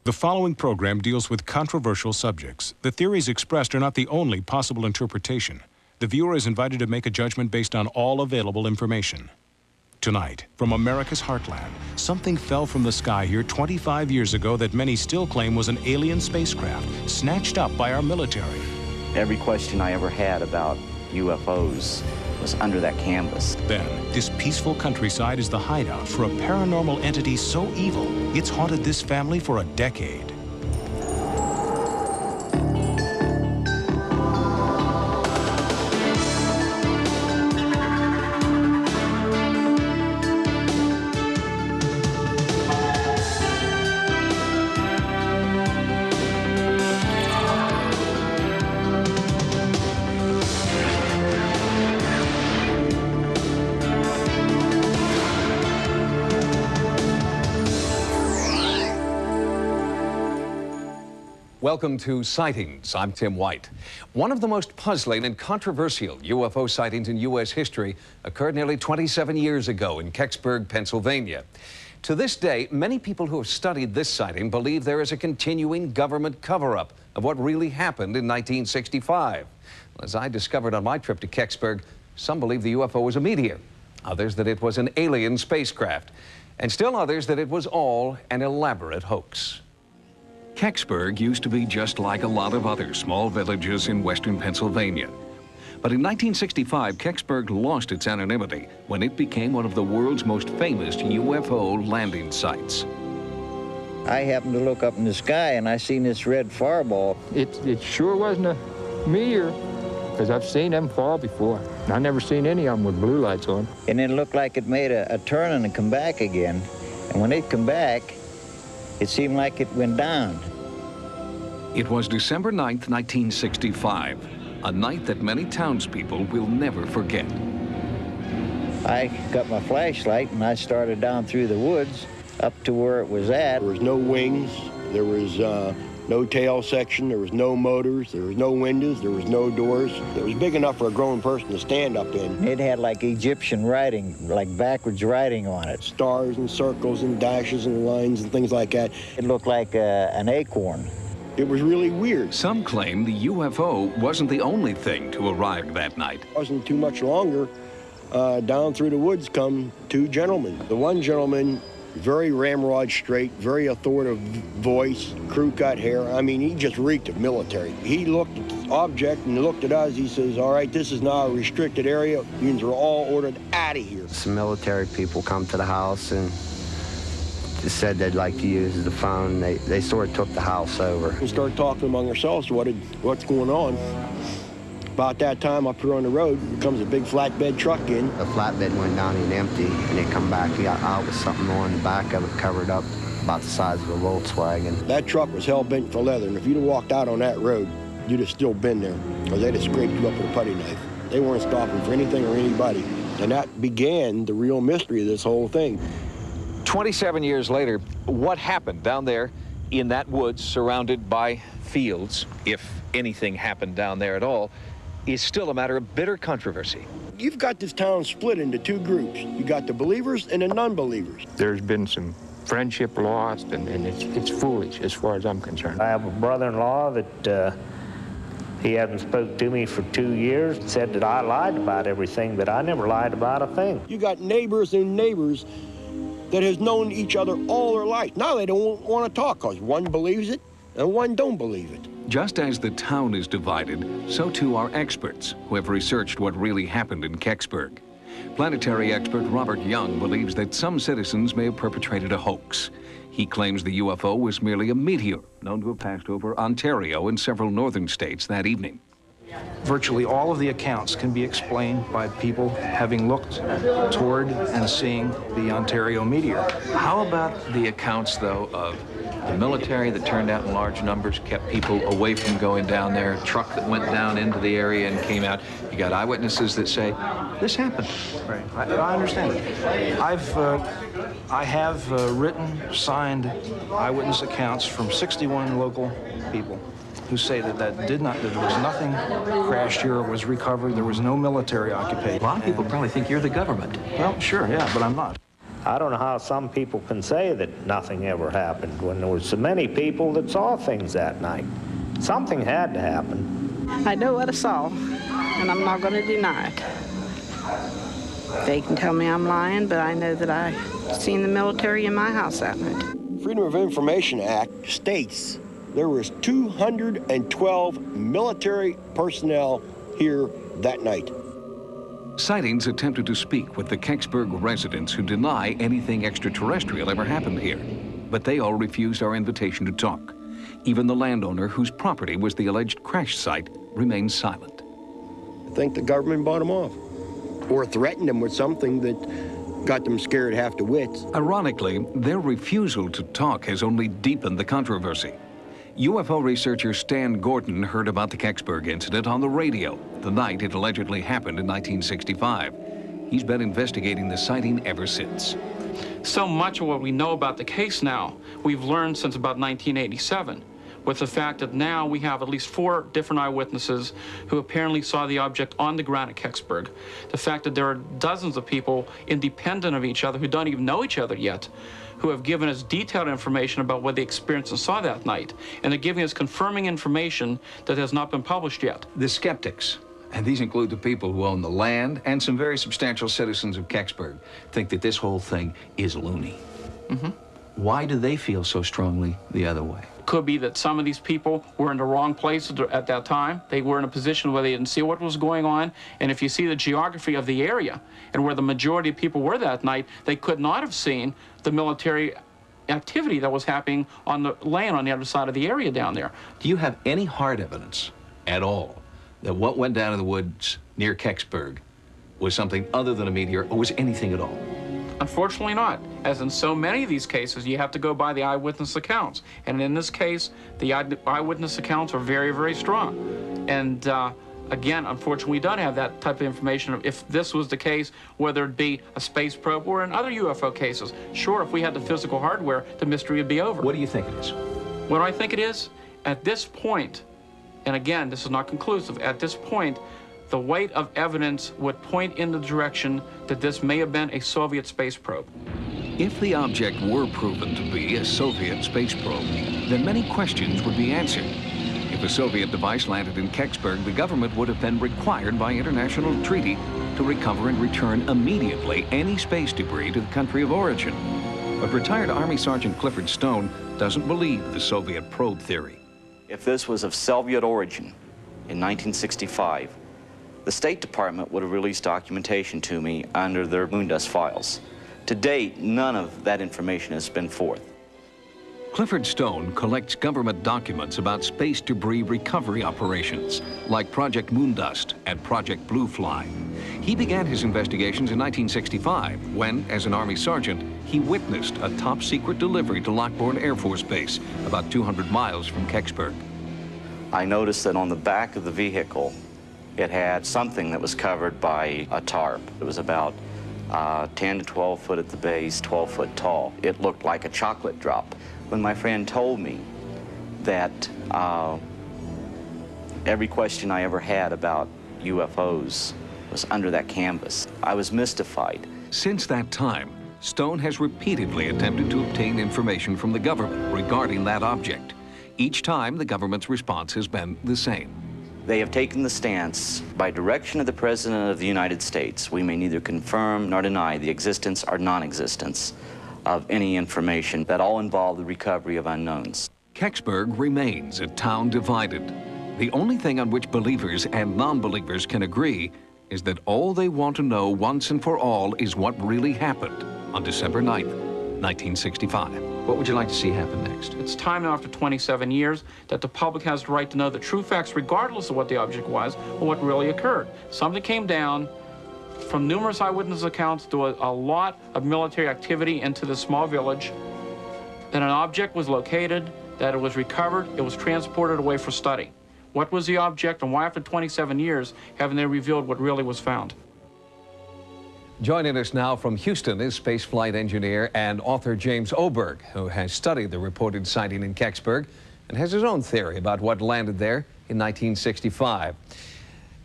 The following program deals with controversial subjects. The theories expressed are not the only possible interpretation. The viewer is invited to make a judgment based on all available information. Tonight, from America's heartland, something fell from the sky here 25 years ago that many still claim was an alien spacecraft snatched up by our military. Every question I ever had about UFOs was under that canvas. Then, this peaceful countryside is the hideout for a paranormal entity so evil, it's haunted this family for a decade. Welcome to Sightings. I'm Tim White. One of the most puzzling and controversial UFO sightings in U.S. history occurred nearly 27 years ago in Kecksburg, Pennsylvania. To this day, many people who have studied this sighting believe there is a continuing government cover-up of what really happened in 1965. As I discovered on my trip to Kecksburg, some believe the UFO was a meteor, others that it was an alien spacecraft, and still others that it was all an elaborate hoax. Kecksburg used to be just like a lot of other small villages in western Pennsylvania. But in 1965, Kecksburg lost its anonymity when it became one of the world's most famous UFO landing sites. I happened to look up in the sky and I seen this red fireball. It sure wasn't a meteor, because I've seen them fall before. I never seen any of them with blue lights on. And it looked like it made a turn and come back again. And when it come back, it seemed like it went down. It was December 9th, 1965, a night that many townspeople will never forget. I got my flashlight and I started down through the woods up to where it was at. There was no wings, there was no tail section, there was no motors, there was no windows, there was no doors. It was big enough for a grown person to stand up in. It had like Egyptian writing, like backwards writing on it. Stars and circles and dashes and lines and things like that. It looked like an acorn. It was really weird. Some claim the UFO wasn't the only thing to arrive that night. It wasn't too much longer. Down through the woods come two gentlemen. The one gentleman, very ramrod straight, very authoritative voice, crew-cut hair. I mean, he just reeked of military. He looked at the object and looked at us. He says, all right, this is now a restricted area. You are all ordered out of here. Some military people come to the house and said they'd like to use the phone. They sort of took the house over. We started talking among ourselves, what's going on. About that time, up here on the road, comes a big flatbed truck in. The flatbed went down and empty, and it come back out with something on the back of it covered up about the size of a Volkswagen. That truck was hell-bent for leather, and if you'd have walked out on that road, you'd have still been there, because they'd have scraped you up with a putty knife. They weren't stopping for anything or anybody. And that began the real mystery of this whole thing. 27 years later, what happened down there in that woods surrounded by fields, if anything happened down there at all, is still a matter of bitter controversy. You've got this town split into two groups. You got the believers and the non-believers. There's been some friendship lost, and it's foolish as far as I'm concerned. I have a brother-in-law that he hasn't spoke to me for 2 years, said that I lied about everything, but I never lied about a thing. You got neighbors and neighbors that has known each other all their life. Now they don't want to talk because one believes it and one don't believe it. Just as the town is divided, so too are experts who have researched what really happened in Kecksburg. Planetary expert Robert Young believes that some citizens may have perpetrated a hoax. He claims the UFO was merely a meteor known to have passed over Ontario and several northern states that evening. Virtually all of the accounts can be explained by people having looked toward and seeing the Ontario meteor. How about the accounts, though, of the military that turned out in large numbers, kept people away from going down there, a truck that went down into the area and came out? You got eyewitnesses that say, this happened. Right, I understand it. I have written, signed eyewitness accounts from 61 local people who say that there was nothing crashed here or was recovered. There was no military occupation. A lot of people probably think you're the government. Well, sure, yeah, but I'm not. I don't know how some people can say that nothing ever happened when there were so many people that saw things that night. Something had to happen. I know what I saw, and I'm not going to deny it. They can tell me I'm lying, but I know that I seen the military in my house that night. Freedom of Information Act states there was 212 military personnel here that night. Sightings attempted to speak with the Kecksburg residents who deny anything extraterrestrial ever happened here, but they all refused our invitation to talk. Even the landowner whose property was the alleged crash site remained silent. I think the government bought them off, or threatened them with something that got them scared half to wits. Ironically, their refusal to talk has only deepened the controversy. UFO researcher Stan Gordon heard about the Kecksburg incident on the radio the night it allegedly happened in 1965. He's been investigating the sighting ever since. So much of what we know about the case now, we've learned since about 1987, with the fact that now we have at least 4 different eyewitnesses who apparently saw the object on the ground at Kecksburg. The fact that there are dozens of people independent of each other who don't even know each other yet, who have given us detailed information about what they experienced and saw that night. And they're giving us confirming information that has not been published yet. The skeptics, and these include the people who own the land and some very substantial citizens of Kecksburg, think that this whole thing is loony. Why do they feel so strongly the other way? Could be that some of these people were in the wrong place at that time. They were in a position where they didn't see what was going on. And if you see the geography of the area and where the majority of people were that night, they could not have seen the military activity that was happening on the land on the other side of the area down there. Do you have any hard evidence at all that what went down in the woods near Kecksburg was something other than a meteor, or was anything at all? Unfortunately not. As in so many of these cases, you have to go by the eyewitness accounts. And in this case, the eyewitness accounts are very, very strong. And again, unfortunately, we don't have that type of information. If this was the case, whether it be a space probe or in other UFO cases, sure, if we had the physical hardware, the mystery would be over. What do you think it is? What do I think it is? At this point, and again, this is not conclusive, at this point, the weight of evidence would point in the direction that this may have been a Soviet space probe. If the object were proven to be a Soviet space probe, then many questions would be answered. If a Soviet device landed in Kecksburg, the government would have been required by international treaty to recover and return immediately any space debris to the country of origin. But retired Army Sergeant Clifford Stone doesn't believe the Soviet probe theory. If this was of Soviet origin in 1965, the State Department would have released documentation to me under their Moondust files. To date, none of that information has been forth. Clifford Stone collects government documents about space debris recovery operations, like Project Moondust and Project Blue Fly. He began his investigations in 1965 when, as an Army sergeant, he witnessed a top-secret delivery to Lockbourne Air Force Base, about 200 miles from Kecksburg. I noticed that on the back of the vehicle, it had something that was covered by a tarp. It was about 10 to 12 foot at the base, 12 foot tall. It looked like a chocolate drop. When my friend told me that every question I ever had about UFOs was under that canvas, I was mystified. Since that time, Stone has repeatedly attempted to obtain information from the government regarding that object. Each time, the government's response has been the same. They have taken the stance, by direction of the President of the United States, we may neither confirm nor deny the existence or non-existence of any information that all involve the recovery of unknowns. Kecksburg remains a town divided. The only thing on which believers and non-believers can agree is that all they want to know once and for all is what really happened on December 9th, 1965. What would you like to see happen next? It's time now, after 27 years, that the public has the right to know the true facts regardless of what the object was or what really occurred. Something came down from numerous eyewitness accounts to a lot of military activity into this small village, that an object was located, that it was recovered, it was transported away for study. What was the object, and why after 27 years haven't they revealed what really was found? Joining us now from Houston is spaceflight engineer and author James Oberg, who has studied the reported sighting in Kecksburg and has his own theory about what landed there in 1965.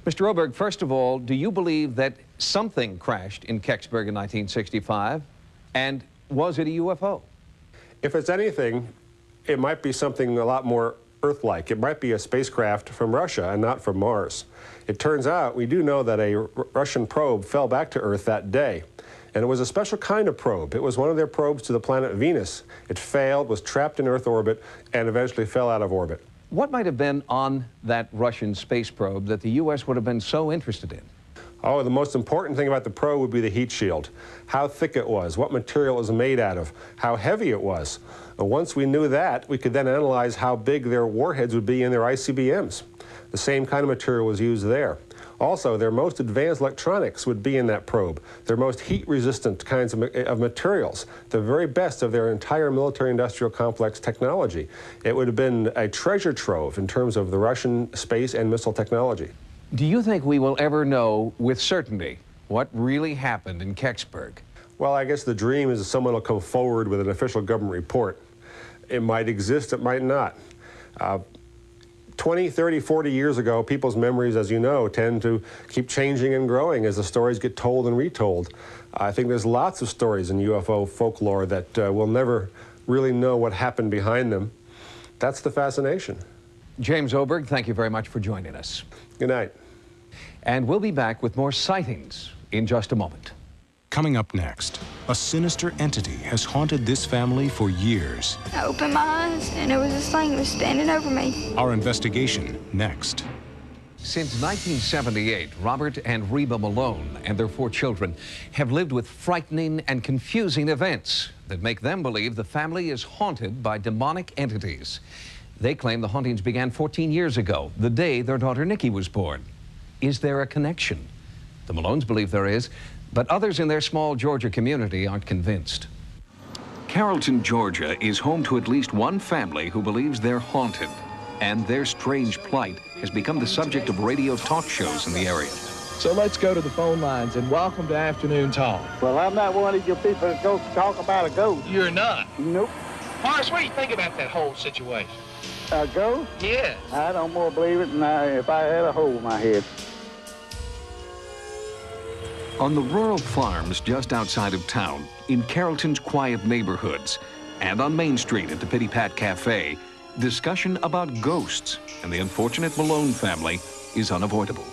Mr. Oberg, first of all, do you believe that something crashed in Kecksburg in 1965? And was it a UFO? If it's anything, it might be something a lot more Earth-like. It might be a spacecraft from Russia and not from Mars. It turns out we do know that a Russian probe fell back to Earth that day. And it was a special kind of probe. It was one of their probes to the planet Venus. It failed, was trapped in Earth orbit, and eventually fell out of orbit. What might have been on that Russian space probe that the U.S. would have been so interested in? Oh, the most important thing about the probe would be the heat shield. How thick it was, what material it was made out of, how heavy it was. And once we knew that, we could then analyze how big their warheads would be in their ICBMs. The same kind of material was used there. Also, their most advanced electronics would be in that probe. Their most heat-resistant kinds of materials, the very best of their entire military-industrial complex technology. It would have been a treasure trove in terms of the Russian space and missile technology. Do you think we will ever know with certainty what really happened in Kecksburg? Well, I guess the dream is that someone will come forward with an official government report. It might exist, it might not. 20, 30, 40 years ago, people's memories, as you know, tend to keep changing and growing as the stories get told and retold. I think there's lots of stories in UFO folklore that we'll never really know what happened behind them. That's the fascination. James Oberg, thank you very much for joining us. Good night. And we'll be back with more sightings in just a moment. Coming up next, a sinister entity has haunted this family for years. I opened my eyes, and there was this thing that was standing over me. Our investigation next. Since 1978, Robert and Reba Malone and their 4 children have lived with frightening and confusing events that make them believe the family is haunted by demonic entities. They claim the hauntings began 14 years ago, the day their daughter Nikki was born. Is there a connection? The Malones believe there is, but others in their small Georgia community aren't convinced. Carrollton, Georgia is home to at least one family who believes they're haunted, and their strange plight has become the subject of radio talk shows in the area. So let's go to the phone lines and welcome to Afternoon Talk. Well, I'm not one of your people that goes to talk about a ghost. You're not? Nope. Horace, what do you think about that whole situation? A ghost? Yes. I don't more believe it than if I had a hole in my head. On the rural farms just outside of town, in Carrollton's quiet neighborhoods, and on Main Street at the Pitty Pat Cafe, discussion about ghosts and the unfortunate Malone family is unavoidable.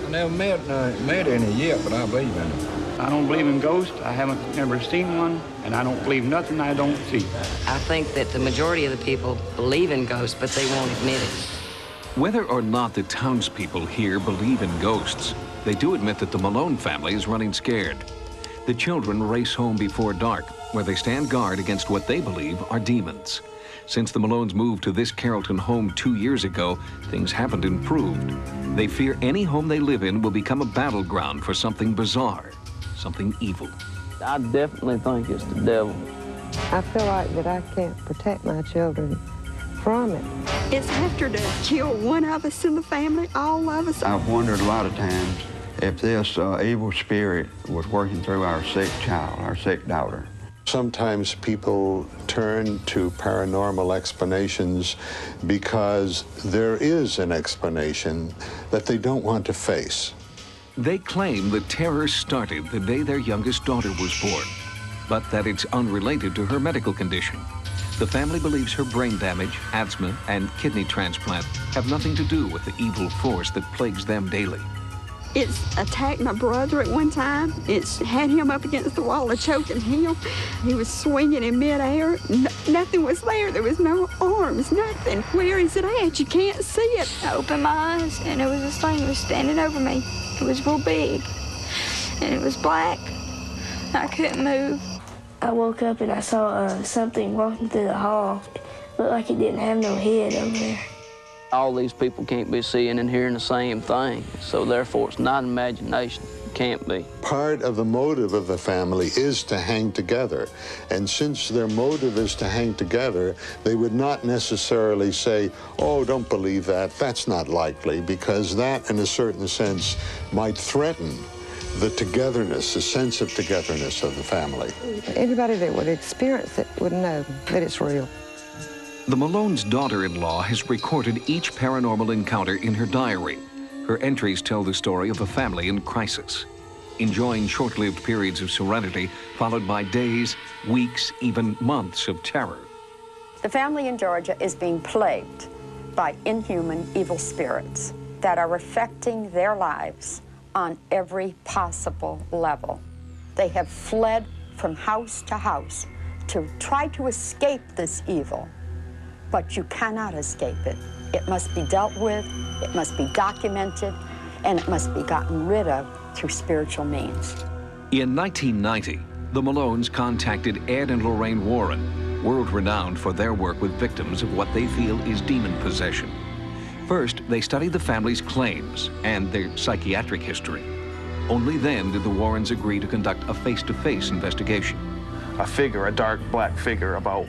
I never met any yet, but I believe in them. I don't believe in ghosts. I haven't never seen one, and I don't believe nothing I don't see. I think that the majority of the people believe in ghosts, but they won't admit it. Whether or not the townspeople here believe in ghosts, they do admit that the Malone family is running scared. The children race home before dark, where they stand guard against what they believe are demons. Since the Malones moved to this Carrollton home 2 years ago, things haven't improved. They fear any home they live in will become a battleground for something bizarre, something evil. I definitely think it's the devil. I feel like that I can't protect my children from it. It's after to kill one of us in the family, all of us. I've wondered a lot of times if this evil spirit was working through our sick child, our sick daughter. Sometimes people turn to paranormal explanations because there is an explanation that they don't want to face. They claim the terror started the day their youngest daughter was born, but that it's unrelated to her medical condition. The family believes her brain damage, asthma, and kidney transplant have nothing to do with the evil force that plagues them daily. It's attacked my brother at one time. It's had him up against the wall and choking him. He was swinging in midair. Nothing was there. There was no arms, nothing. Where is it at? You can't see it. I opened my eyes, and there was this thing that was standing over me. It was real big, and it was black. I couldn't move. I woke up and I saw something walking through the hall. It looked like it didn't have no head over there. All these people can't be seeing and hearing the same thing, so therefore it's not imagination. It can't be. Part of the motive of the family is to hang together, and since their motive is to hang together, they would not necessarily say, oh, don't believe that, that's not likely, because that, in a certain sense, might threaten the togetherness, the sense of togetherness of the family. Anybody that would experience it would know that it's real. The Malone's daughter-in-law has recorded each paranormal encounter in her diary. Her entries tell the story of a family in crisis. enjoying short-lived periods of serenity, followed by days, weeks, even months of terror. The family in Georgia is being plagued by inhuman evil spirits that are affecting their lives on every possible level. They have fled from house to house to try to escape this evil, but you cannot escape it. It must be dealt with, it must be documented, and it must be gotten rid of through spiritual means. In 1990, the Malones contacted Ed and Lorraine Warren, world-renowned for their work with victims of what they feel is demon possession. First, they studied the family's claims and their psychiatric history. Only then did the Warrens agree to conduct a face-to-face investigation. A figure, a dark black figure, about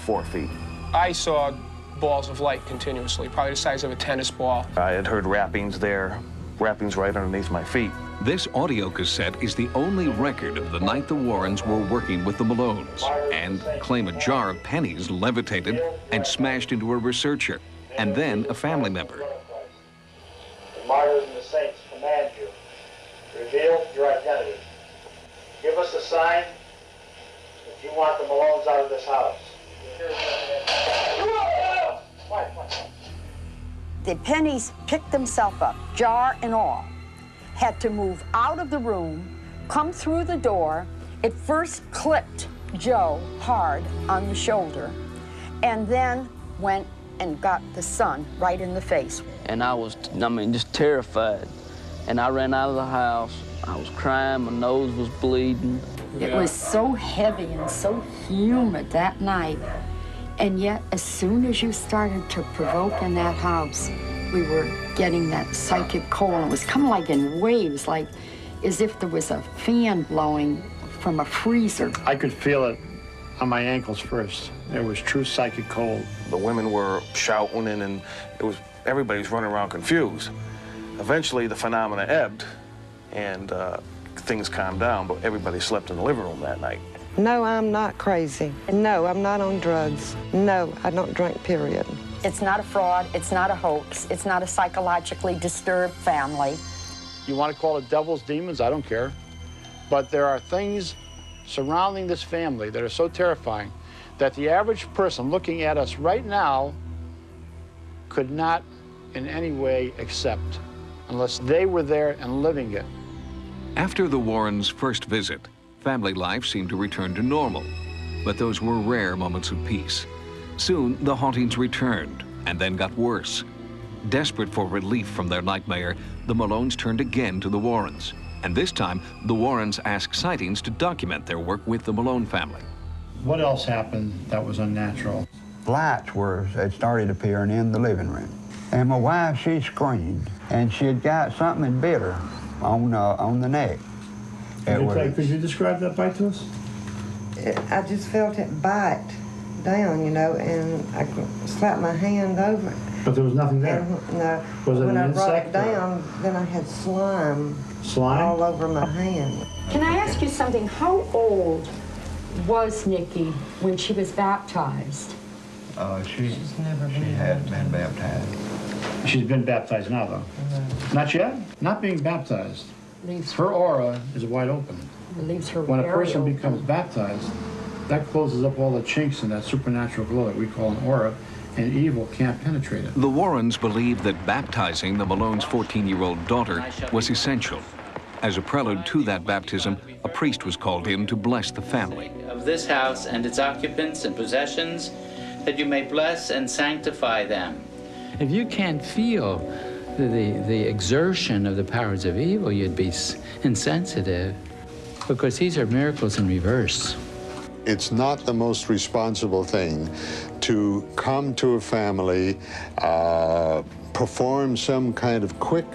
4 feet. I saw balls of light continuously, probably the size of a tennis ball. I had heard rappings there, rappings right underneath my feet. This audio cassette is the only record of the night the Warrens were working with the Malones, and claim a jar of pennies levitated and smashed into a researcher, and then a family member. The martyrs and the saints command you to reveal your identity. Give us a sign if you want the Malones out of this house. The pennies picked themselves up, jar and all, had to move out of the room, come through the door. It first clipped Joe hard on the shoulder, and then went and got the son right in the face. And I was, just terrified. And I ran out of the house. I was crying, my nose was bleeding. It was so heavy and so humid that night. And yet, as soon as you started to provoke in that house, we were getting that psychic cold. It was coming like in waves, like as if there was a fan blowing from a freezer. I could feel it on my ankles first. There was true psychic cold. The women were shouting, and everybody was running around confused. Eventually, the phenomena ebbed, and things calmed down, but everybody slept in the living room that night. No, I'm not crazy. No, I'm not on drugs. No, I don't drink, period. It's not a fraud, it's not a hoax, it's not a psychologically disturbed family. You want to call it devils, demons, I don't care. But there are things surrounding this family that are so terrifying that the average person looking at us right now could not in any way accept unless they were there and living it. After the Warrens' first visit, family life seemed to return to normal, but those were rare moments of peace. Soon, the hauntings returned and then got worse. Desperate for relief from their nightmare, the Malones turned again to the Warrens. And this time, the Warrens asked Sightings to document their work with the Malone family. What else happened that was unnatural? Lights had started appearing in the living room. And my wife, she screamed, and she had got something bit her on the neck. Could you describe that bite to us? I just felt it bite down, you know, and I slapped my hand over it. But there was nothing there? No. Was it when an I brought insect it down, then I had slime Slime? all over my hand. Can I ask you something? How old was Nikki when she was baptized? She hadn't been baptized. She's been baptized now, though. Not yet? Not being baptized. Her aura is wide open. Leaves her When a person very becomes baptized, that closes up all the chinks in that supernatural glow that we call an aura, and evil can't penetrate it. The Warrens believed that baptizing the Malone's 14-year-old daughter was essential. As a prelude to that baptism, a priest was called in to bless the family. Of this house and its occupants and possessions, that you may bless and sanctify them. If you can't feel the exertion of the powers of evil, you'd be insensitive, because these are miracles in reverse. It's not the most responsible thing to come to a family, perform some kind of quick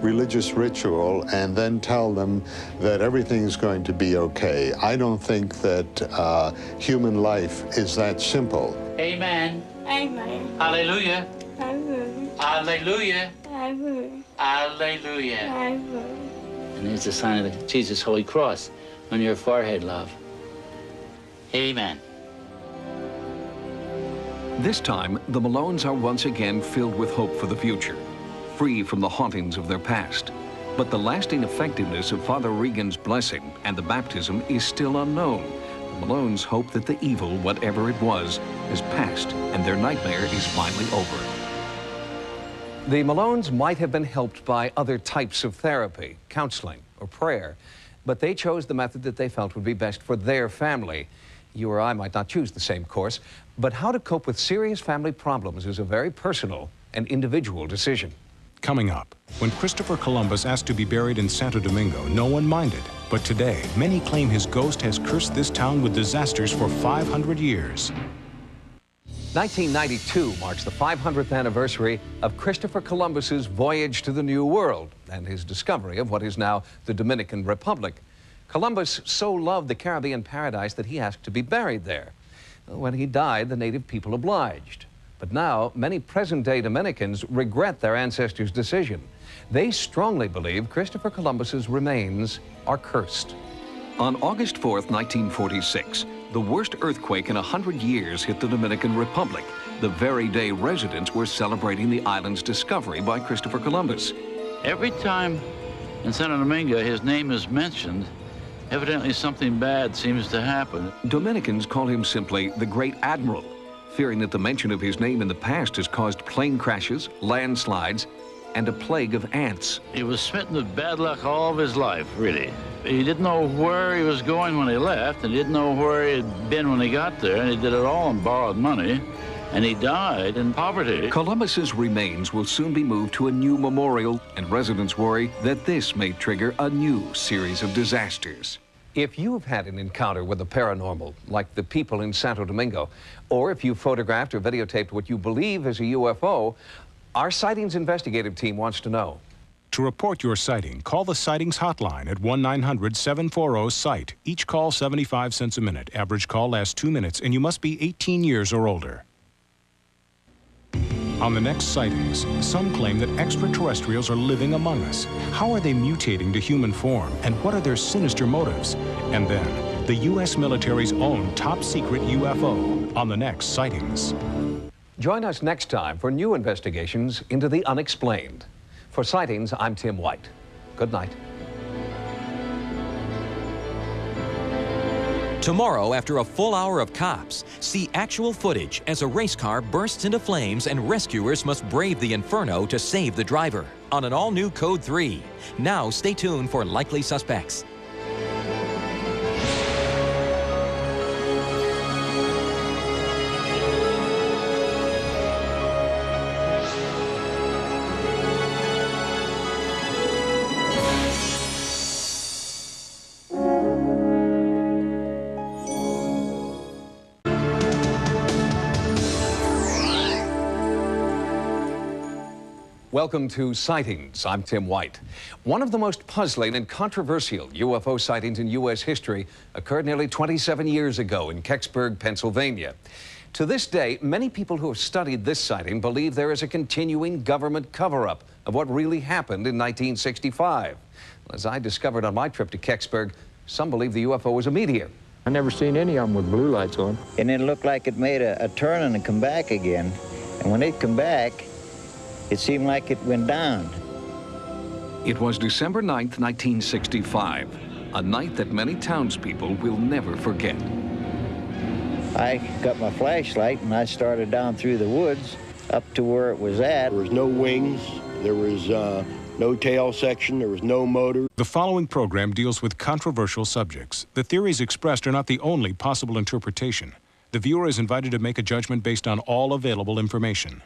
religious ritual, and then tell them that everything's going to be okay. I don't think that human life is that simple. Amen. Amen. Hallelujah. Hallelujah. Hallelujah. Hallelujah. Hallelujah. Hallelujah. And there's the sign of the Jesus Holy Cross on your forehead, love. Amen. This time, the Malones are once again filled with hope for the future, free from the hauntings of their past. But the lasting effectiveness of Father Regan's blessing and the baptism is still unknown. The Malones hope that the evil, whatever it was, has passed and their nightmare is finally over. The Malones might have been helped by other types of therapy, counseling, or prayer, but they chose the method that they felt would be best for their family. You or I might not choose the same course, but how to cope with serious family problems is a very personal and individual decision. Coming up, when Christopher Columbus asked to be buried in Santo Domingo, no one minded. But today, many claim his ghost has cursed this town with disasters for 500 years. 1992 marks the 500th anniversary of Christopher Columbus's voyage to the New World and his discovery of what is now the Dominican Republic. Columbus so loved the Caribbean paradise that he asked to be buried there. When he died, the native people obliged. But now, many present-day Dominicans regret their ancestors' decision. They strongly believe Christopher Columbus's remains are cursed. On August 4th, 1946, the worst earthquake in 100 years hit the Dominican Republic, the very day residents were celebrating the island's discovery by Christopher Columbus. Every time in Santo Domingo his name is mentioned, evidently something bad seems to happen. Dominicans call him simply the Great Admiral, fearing that the mention of his name in the past has caused plane crashes, landslides, and a plague of ants. He was smitten with bad luck all of his life, really. He didn't know where he was going when he left, and he didn't know where he had been when he got there, and he did it all on borrowed money, and he died in poverty. Columbus's remains will soon be moved to a new memorial, and residents worry that this may trigger a new series of disasters. If you have had an encounter with the paranormal, like the people in Santo Domingo, or if you photographed or videotaped what you believe is a UFO, our Sightings investigative team wants to know. To report your sighting, call the Sightings hotline at 1-900-740-SIGHT. Each call 75 cents a minute. Average call lasts 2 minutes, and you must be 18 years or older. On the next Sightings, some claim that extraterrestrials are living among us. How are they mutating to human form, and what are their sinister motives? And then, the U.S. military's own top-secret UFO on the next Sightings. Join us next time for new investigations into the unexplained. For Sightings, I'm Tim White. Good night. Tomorrow, after a full hour of cops, see actual footage as a race car bursts into flames and rescuers must brave the inferno to save the driver on an all-new Code 3. Now, stay tuned for Likely Suspects. Welcome to Sightings. I'm Tim White. One of the most puzzling and controversial UFO sightings in U.S. history occurred nearly 27 years ago in Kecksburg, Pennsylvania. To this day, many people who have studied this sighting believe there is a continuing government cover-up of what really happened in 1965. As I discovered on my trip to Kecksburg, some believe the UFO was a meteor. I never seen any of them with blue lights on. And it looked like it made a turn and come back again. And when it come back, it seemed like it went down. It was December 9th, 1965, a night that many townspeople will never forget. I got my flashlight and I started down through the woods up to where it was at. There was no wings, there was no tail section, there was no motor. The following program deals with controversial subjects. The theories expressed are not the only possible interpretation. The viewer is invited to make a judgment based on all available information.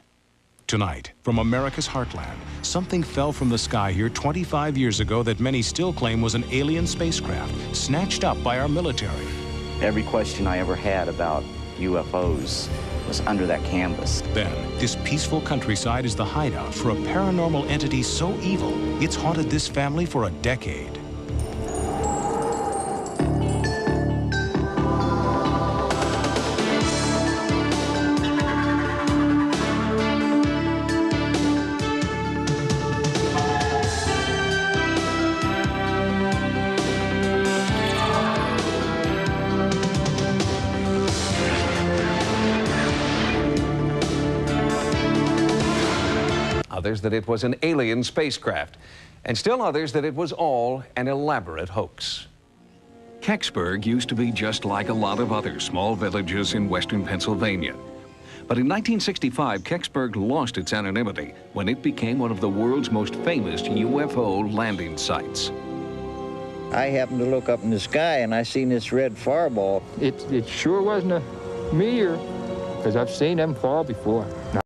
Tonight, from America's heartland, something fell from the sky here 25 years ago that many still claim was an alien spacecraft snatched up by our military. Every question I ever had about UFOs was under that canvas. Then, this peaceful countryside is the hideout for a paranormal entity so evil, it's haunted this family for a decade. Others that it was an alien spacecraft. and still others that it was all an elaborate hoax. Kecksburg used to be just like a lot of other small villages in western Pennsylvania. But in 1965, Kecksburg lost its anonymity when it became one of the world's most famous UFO landing sites. I happened to look up in the sky and I seen this red fireball. It sure wasn't a meteor, because I've seen them fall before.